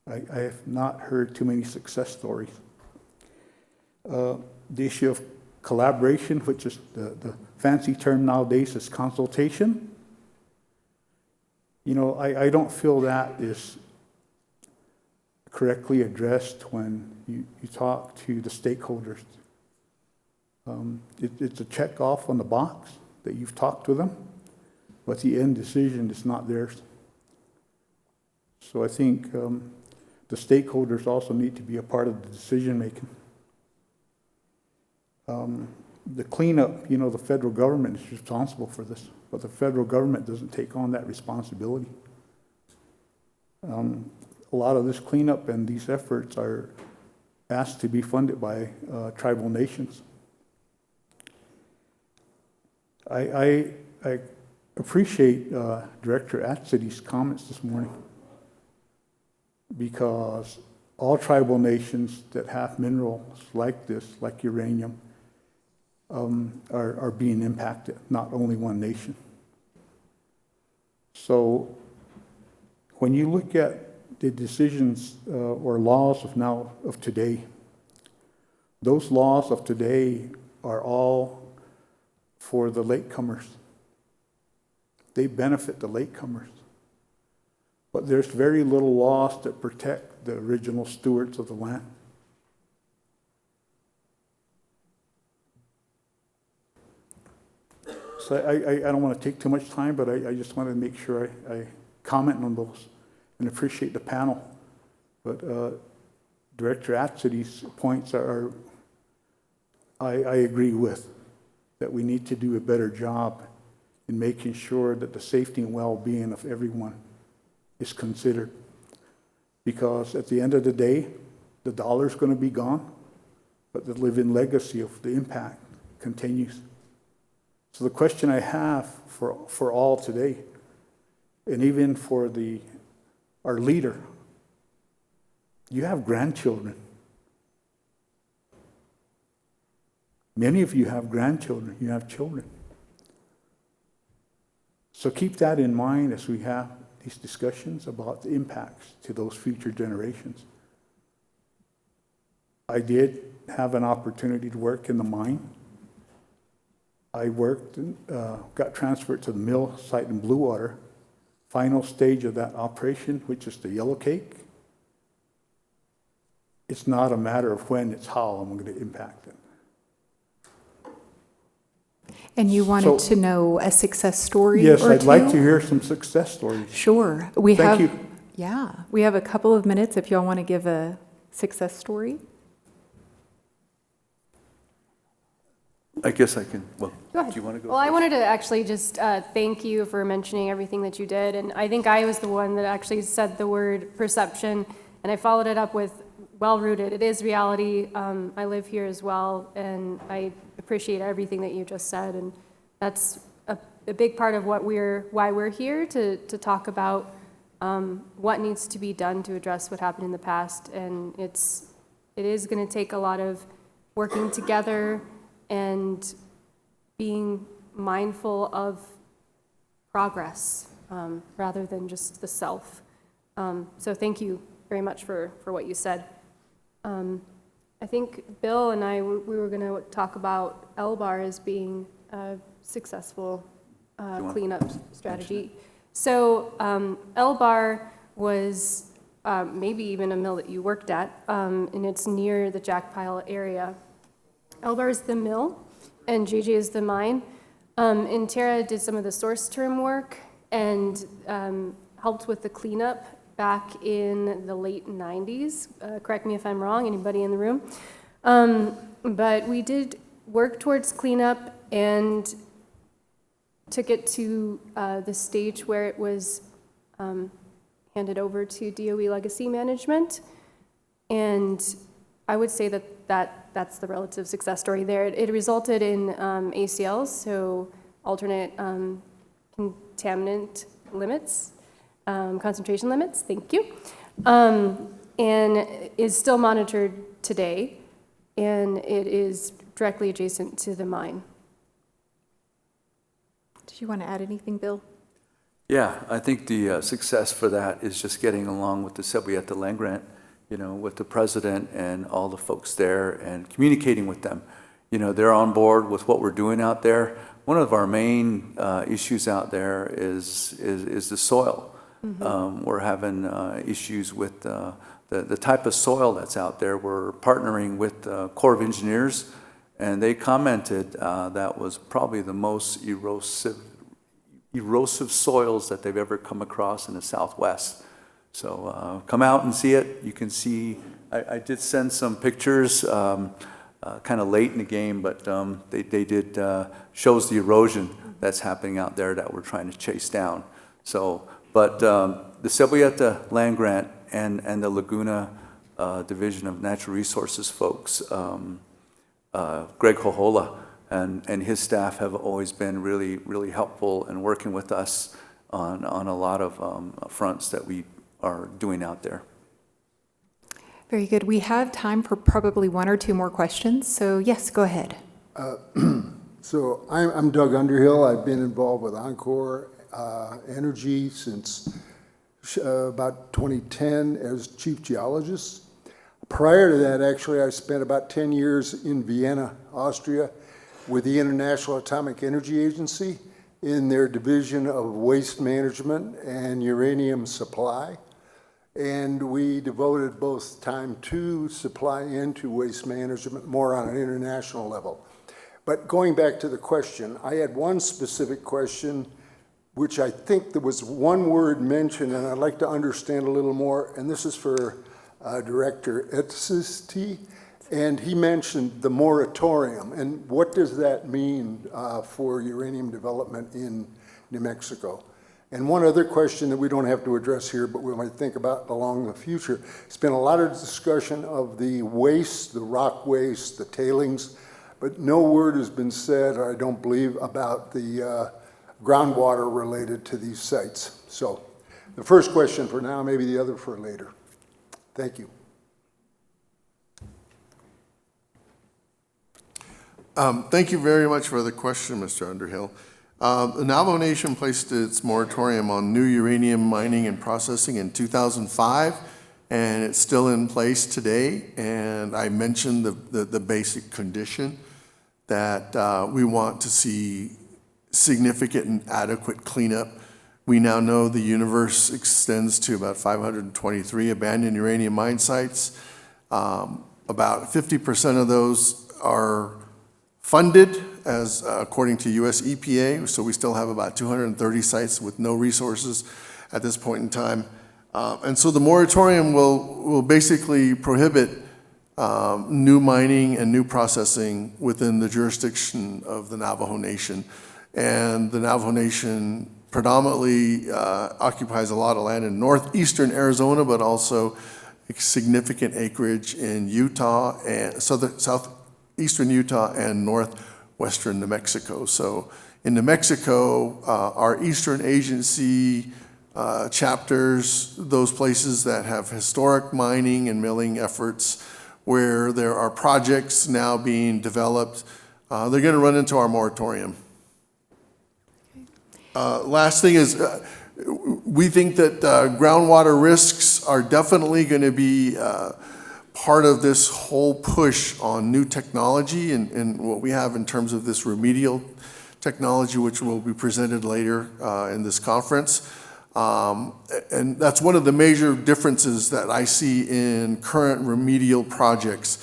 I have not heard too many success stories. The issue of collaboration, which is the fancy term nowadays is consultation. You know, I don't feel that is correctly addressed when you talk to the stakeholders. It's a check off on the box that you've talked to them, but the end decision is not theirs. So I think the stakeholders also need to be a part of the decision making. The cleanup, you know, the federal government is responsible for this, but the federal government doesn't take on that responsibility. A lot of this cleanup and these efforts are asked to be funded by tribal nations. I appreciate Director Etsitty's comments this morning, because all tribal nations that have minerals like this, like uranium, are being impacted, not only one nation. So when you look at the decisions or laws of today, those laws of today are all for the latecomers. They benefit the latecomers. But there's very little laws that protect the original stewards of the land. So I don't want to take too much time, but I just want to make sure I comment on those. and appreciate the panel. But Director Etsitty's points I agree with, that we need to do a better job in making sure that the safety and well-being of everyone is considered. Because at the end of the day, the dollar's going to be gone, but the living legacy of the impact continues. So the question I have for all today, and even for our leader, you have grandchildren. Many of you have grandchildren, you have children. So keep that in mind as we have these discussions about the impacts to those future generations. I did have an opportunity to work in the mine. I worked, got transferred to the mill site in Bluewater, final stage of that operation, which is the yellow cake. It's not a matter of when, it's how I'm going to impact it. And you wanted to know a success story Yes, or I'd two? like to hear some success stories. Sure. Thank you. Yeah, we have a couple of minutes if y'all want to give a success story. I guess I can, well, Go ahead. do you want to go? Well, I first? wanted to actually just thank you for mentioning everything that you did. And I think I was the one that actually said the word perception, and I followed it up with well-rooted. It is reality. I live here as well, and I appreciate everything that you just said. And that's a big part of why we're here, to talk about what needs to be done to address what happened in the past. And it is going to take a lot of working together and being mindful of progress rather than just the self. So thank you very much for what you said. I think Bill and I, we were going to talk about LBAR as being a successful cleanup strategy. So LBAR was maybe even a mill that you worked at, and it's near the Jackpile area. LBAR is the mill, and JJ is the mine. And Tara did some of the source term work and helped with the cleanup back in the late 90s. Correct me if I'm wrong, anybody in the room. But we did work towards cleanup and took it to the stage where it was handed over to DOE Legacy Management. And I would say that's the relative success story there. It resulted in ACLs, so alternate contaminant limits, concentration limits, thank you, and is still monitored today, and it is directly adjacent to the mine. Did you want to add anything, Bill? Yeah, I think the success for that is just getting along with the Sebieta land grant, with the president and all the folks there and communicating with them. They're on board with what we're doing out there. One of our main issues out there is the soil. Mm-hmm. We're having issues with the type of soil that's out there. We're partnering with the Corps of Engineers, and they commented that was probably the most erosive soils that they've ever come across in the Southwest. So come out and see it. You can see, I did send some pictures kind of late in the game, but they did, shows the erosion that's happening out there that we're trying to chase down. So, but the Sebieta land grant and the Laguna Division of Natural Resources folks, Greg Hohola and his staff have always been really, really helpful in working with us on a lot of fronts that we are doing out there. Very good. We have time for probably one or two more questions. So yes, go ahead. So I'm Doug Underhill. I've been involved with Encore Energy since about 2010 as chief geologist. Prior to that, actually, I spent about 10 years in Vienna, Austria, with the International Atomic Energy Agency in their division of waste management and uranium supply. And we devoted both time to supply and to waste management, more on an international level. But going back to the question, I had one specific question which I think there was one word mentioned, and I'd like to understand a little more, and this is for Director Etsitty, and he mentioned the moratorium, and what does that mean for uranium development in New Mexico? And one other question that we don't have to address here, but we might think about along the future. It's been a lot of discussion of the waste, the rock waste, the tailings, but no word has been said, or I don't believe, about the groundwater related to these sites. So the first question for now, maybe the other for later. Thank you. Thank you very much for the question, Mr. Underhill. The Navajo Nation placed its moratorium on new uranium mining and processing in 2005, and it's still in place today. And I mentioned the basic condition that we want to see significant and adequate cleanup. We now know the universe extends to about 523 abandoned uranium mine sites. About 50% of those are funded as according to US EPA, so we still have about 230 sites with no resources at this point in time. And so the moratorium will basically prohibit new mining and new processing within the jurisdiction of the Navajo Nation. And the Navajo Nation predominantly occupies a lot of land in northeastern Arizona, but also significant acreage in Utah and southeastern Utah and northwestern New Mexico. So in New Mexico, our eastern agency chapters, those places that have historic mining and milling efforts, where there are projects now being developed, they're going to run into our moratorium. Last thing is, we think that groundwater risks are definitely going to be part of this whole push on new technology and what we have in terms of this remedial technology, which will be presented later in this conference. And that's one of the major differences that I see in current remedial projects.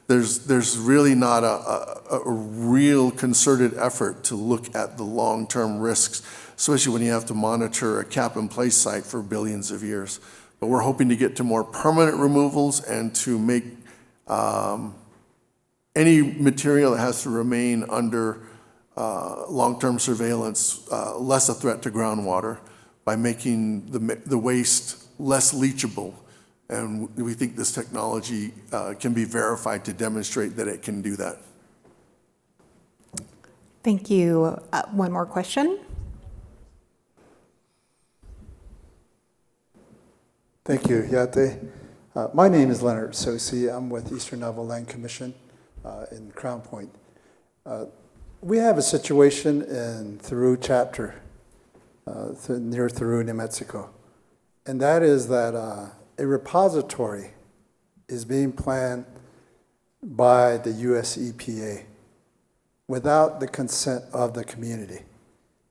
There's really not a real concerted effort to look at the long-term risks, especially when you have to monitor a cap-in-place site for billions of years. But we're hoping to get to more permanent removals and to make any material that has to remain under long-term surveillance less a threat to groundwater by making the waste less leachable. And we think this technology can be verified to demonstrate that it can do that. Thank you. One more question. Thank you, Yate. My name is Leonard Sosi. I'm with Eastern Navajo Land Commission in Crown Point. We have a situation in Thoreau chapter, near Thoreau, New Mexico, and that is that a repository is being planned by the US EPA without the consent of the community.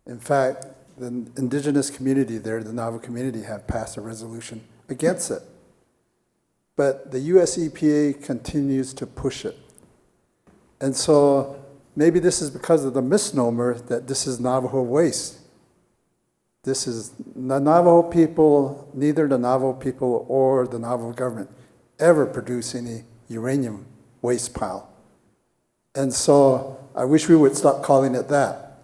In fact, the indigenous community there, the Navajo community, have passed a resolution against it. But the US EPA continues to push it. And so maybe this is because of the misnomer that this is Navajo waste. This is the Navajo people, neither the Navajo people or the Navajo government ever produce any uranium waste pile. And so I wish we would stop calling it that.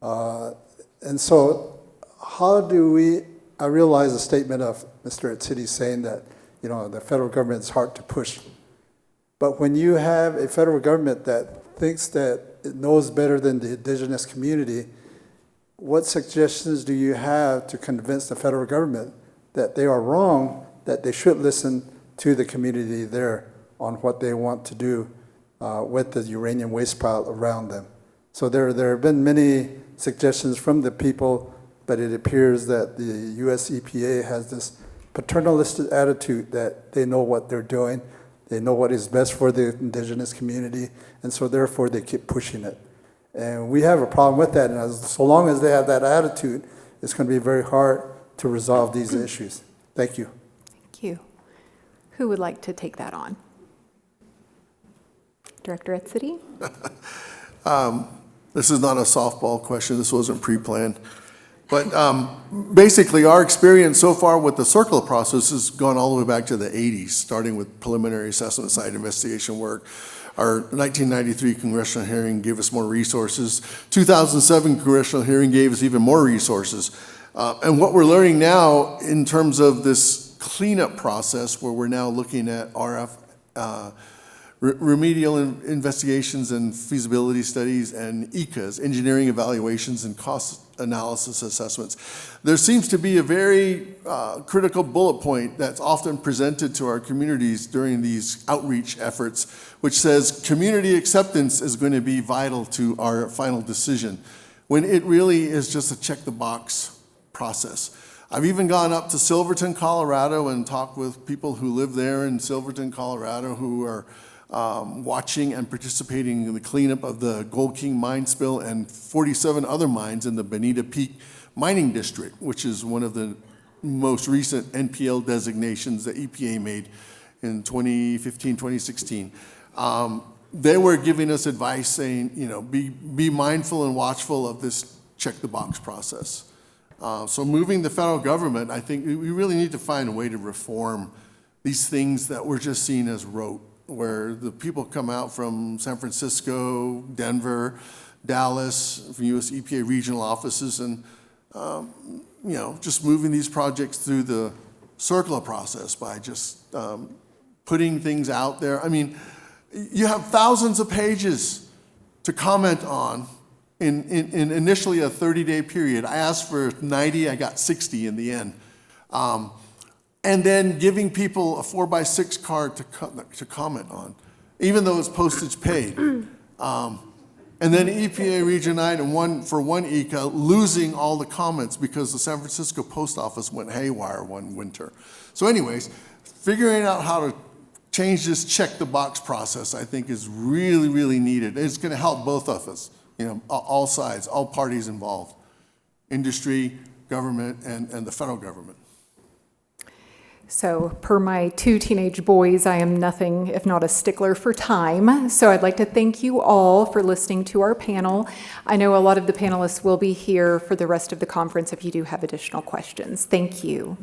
And so how do we, I realize the statement of Mr. Etsitty saying that, you know, the federal government is hard to push. But when you have a federal government that thinks that it knows better than the indigenous community, what suggestions do you have to convince the federal government that they are wrong, that they should listen to the community there on what they want to do with the uranium waste pile around them? So there have been many suggestions from the people, but it appears that the US EPA has this paternalistic attitude that they know what they're doing, they know what is best for the indigenous community, and so therefore they keep pushing it. And we have a problem with that, and so long as they have that attitude, it's going to be very hard to resolve these issues. Thank you. Thank you. Who would like to take that on? Director Etsitty? This is not a softball question. This wasn't pre-planned. But basically, our experience so far with the circular process has gone all the way back to the 80s, starting with preliminary assessment site investigation work. Our 1993 congressional hearing gave us more resources. 2007 congressional hearing gave us even more resources. And what we're learning now in terms of this cleanup process, where we're now looking at remedial investigations and feasibility studies and ECAs, engineering evaluations and cost analysis assessments. There seems to be a very critical bullet point that's often presented to our communities during these outreach efforts, which says community acceptance is going to be vital to our final decision, when it really is just a check the box process. I've even gone up to Silverton, Colorado, and talked with people who live there in Silverton, Colorado, who are watching and participating in the cleanup of the Gold King mine spill and 47 other mines in the Bonita Peak Mining District, which is one of the most recent NPL designations that EPA made in 2015, 2016. They were giving us advice saying, be mindful and watchful of this check the box process. So moving the federal government, I think we really need to find a way to reform these things that we're just seeing as rote, where the people come out from San Francisco, Denver, Dallas, from US EPA regional offices, and just moving these projects through the circular process by just putting things out there. I mean, you have thousands of pages to comment on in initially a 30-day period. I asked for 90, I got 60 in the end. And then giving people a 4x6 card to comment on, even though it's postage paid. And then EPA Region 9 and for one ECA losing all the comments because the San Francisco post office went haywire one winter. So anyways, figuring out how to change this check the box process, I think, is really, really needed. It's going to help both of us, all sides, all parties involved, industry, government, and the federal government. So per my 2 teenage boys, I am nothing if not a stickler for time. So I'd like to thank you all for listening to our panel. I know a lot of the panelists will be here for the rest of the conference if you do have additional questions. Thank you.